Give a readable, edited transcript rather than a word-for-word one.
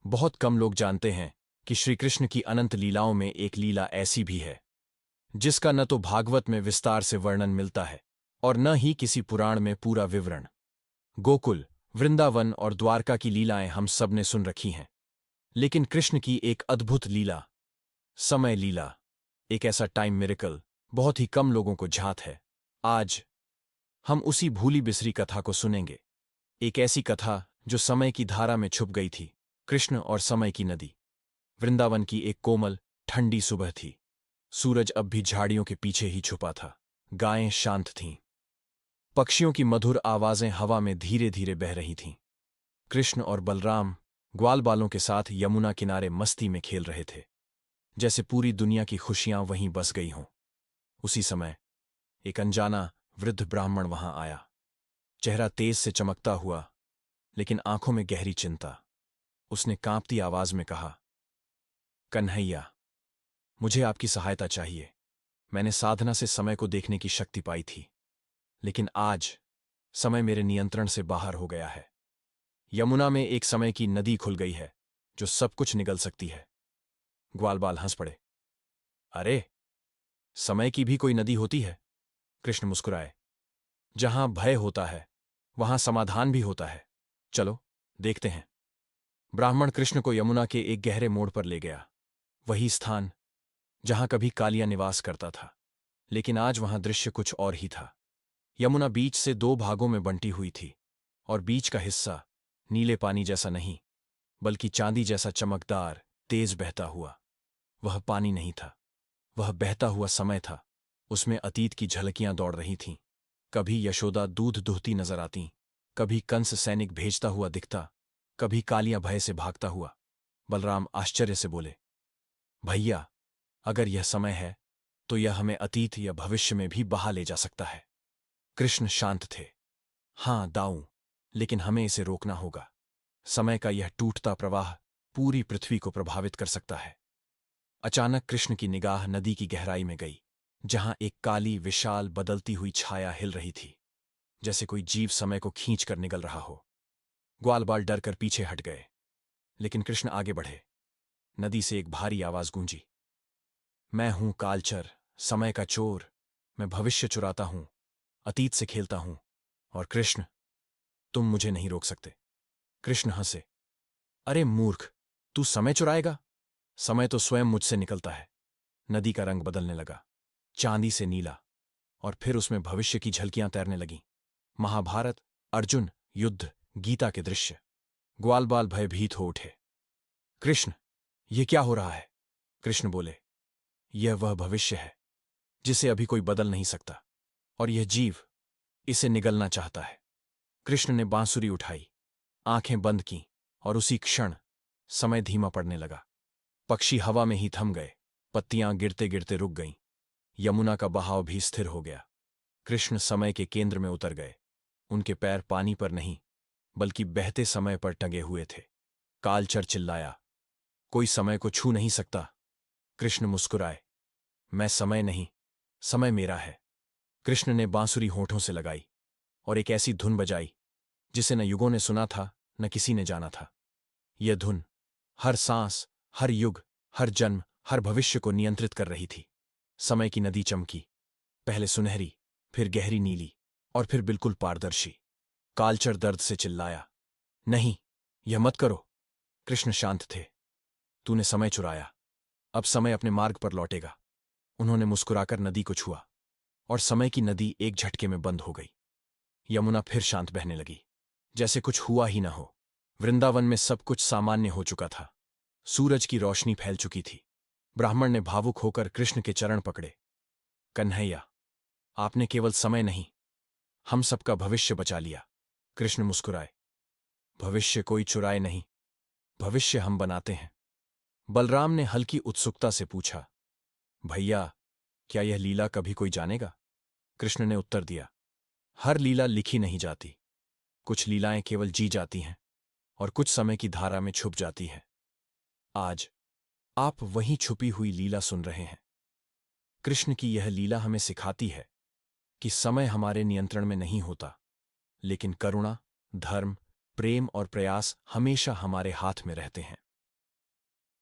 बहुत कम लोग जानते हैं कि श्री कृष्ण की अनंत लीलाओं में एक लीला ऐसी भी है जिसका न तो भागवत में विस्तार से वर्णन मिलता है और न ही किसी पुराण में पूरा विवरण। गोकुल, वृंदावन और द्वारका की लीलाएं हम सब ने सुन रखी हैं, लेकिन कृष्ण की एक अद्भुत लीला, समय लीला, एक ऐसा टाइम मिरेकल बहुत ही कम लोगों को ज्ञात है। आज हम उसी भूली बिसरी कथा को सुनेंगे, एक ऐसी कथा जो समय की धारा में छुप गई थी। कृष्ण और समय की नदी। वृंदावन की एक कोमल ठंडी सुबह थी। सूरज अब भी झाड़ियों के पीछे ही छुपा था। गायें शांत थीं। पक्षियों की मधुर आवाजें हवा में धीरे धीरे बह रही थीं। कृष्ण और बलराम ग्वालबालों के साथ यमुना किनारे मस्ती में खेल रहे थे, जैसे पूरी दुनिया की खुशियां वहीं बस गई हों। उसी समय एक अनजाना वृद्ध ब्राह्मण वहां आया, चेहरा तेज से चमकता हुआ, लेकिन आंखों में गहरी चिंता। उसने कांपती आवाज में कहा, कन्हैया, मुझे आपकी सहायता चाहिए। मैंने साधना से समय को देखने की शक्ति पाई थी, लेकिन आज समय मेरे नियंत्रण से बाहर हो गया है। यमुना में एक समय की नदी खुल गई है जो सब कुछ निगल सकती है। ग्वालबाल हंस पड़े। अरे, समय की भी कोई नदी होती है? कृष्ण मुस्कुराए। जहां भय होता है वहां समाधान भी होता है। चलो देखते हैं। ब्राह्मण कृष्ण को यमुना के एक गहरे मोड़ पर ले गया, वही स्थान जहां कभी कालिया निवास करता था। लेकिन आज वहां दृश्य कुछ और ही था। यमुना बीच से दो भागों में बंटी हुई थी, और बीच का हिस्सा नीले पानी जैसा नहीं, बल्कि चांदी जैसा चमकदार, तेज बहता हुआ। वह पानी नहीं था, वह बहता हुआ समय था। उसमें अतीत की झलकियां दौड़ रही थीं। कभी यशोदा दूध दुहती नजर आती, कभी कंस सैनिक भेजता हुआ दिखता, कभी कालिया भय से भागता हुआ। बलराम आश्चर्य से बोले, भैया, अगर यह समय है तो यह हमें अतीत या भविष्य में भी बहा ले जा सकता है। कृष्ण शांत थे। हां दाऊं, लेकिन हमें इसे रोकना होगा। समय का यह टूटता प्रवाह पूरी पृथ्वी को प्रभावित कर सकता है। अचानक कृष्ण की निगाह नदी की गहराई में गई, जहां एक काली विशाल बदलती हुई छाया हिल रही थी, जैसे कोई जीव समय को खींच कर निगल रहा हो। ग्वालबाल डरकर पीछे हट गए, लेकिन कृष्ण आगे बढ़े। नदी से एक भारी आवाज गूंजी, मैं हूं कालचर, समय का चोर। मैं भविष्य चुराता हूं, अतीत से खेलता हूं, और कृष्ण, तुम मुझे नहीं रोक सकते। कृष्ण हंसे, अरे मूर्ख, तू समय चुराएगा? समय तो स्वयं मुझसे निकलता है। नदी का रंग बदलने लगा, चांदी से नीला, और फिर उसमें भविष्य की झलकियां तैरने लगीं। महाभारत, अर्जुन, युद्ध, गीता के दृश्य। ग्वालबाल भयभीत हो उठे। कृष्ण, ये क्या हो रहा है? कृष्ण बोले, यह वह भविष्य है जिसे अभी कोई बदल नहीं सकता, और यह जीव इसे निगलना चाहता है। कृष्ण ने बांसुरी उठाई, आंखें बंद कीं, और उसी क्षण समय धीमा पड़ने लगा। पक्षी हवा में ही थम गए, पत्तियां गिरते गिरते रुक गईं, यमुना का बहाव भी स्थिर हो गया। कृष्ण समय के केंद्र में उतर गए। उनके पैर पानी पर नहीं, बल्कि बहते समय पर टंगे हुए थे। कालचर चिल्लाया, कोई समय को छू नहीं सकता। कृष्ण मुस्कुराए, मैं समय नहीं, समय मेरा है। कृष्ण ने बांसुरी होठों से लगाई और एक ऐसी धुन बजाई जिसे न युगों ने सुना था, न किसी ने जाना था। यह धुन हर सांस, हर युग, हर जन्म, हर भविष्य को नियंत्रित कर रही थी। समय की नदी चमकी, पहले सुनहरी, फिर गहरी नीली, और फिर बिल्कुल पारदर्शी। कालचर दर्द से चिल्लाया, नहीं, यह मत करो। कृष्ण शांत थे। तूने समय चुराया, अब समय अपने मार्ग पर लौटेगा। उन्होंने मुस्कुराकर नदी को छुआ, और समय की नदी एक झटके में बंद हो गई। यमुना फिर शांत बहने लगी, जैसे कुछ हुआ ही न हो। वृंदावन में सब कुछ सामान्य हो चुका था। सूरज की रोशनी फैल चुकी थी। ब्राह्मण ने भावुक होकर कृष्ण के चरण पकड़े। कन्हैया, आपने केवल समय नहीं, हम सबका भविष्य बचा लिया। कृष्ण मुस्कुराए, भविष्य कोई चुराए नहीं, भविष्य हम बनाते हैं। बलराम ने हल्की उत्सुकता से पूछा, भैया, क्या यह लीला कभी कोई जानेगा? कृष्ण ने उत्तर दिया, हर लीला लिखी नहीं जाती। कुछ लीलाएं केवल जी जाती हैं, और कुछ समय की धारा में छुप जाती हैं। आज आप वहीं छुपी हुई लीला सुन रहे हैं। कृष्ण की यह लीला हमें सिखाती है कि समय हमारे नियंत्रण में नहीं होता, लेकिन करुणा, धर्म, प्रेम और प्रयास हमेशा हमारे हाथ में रहते हैं।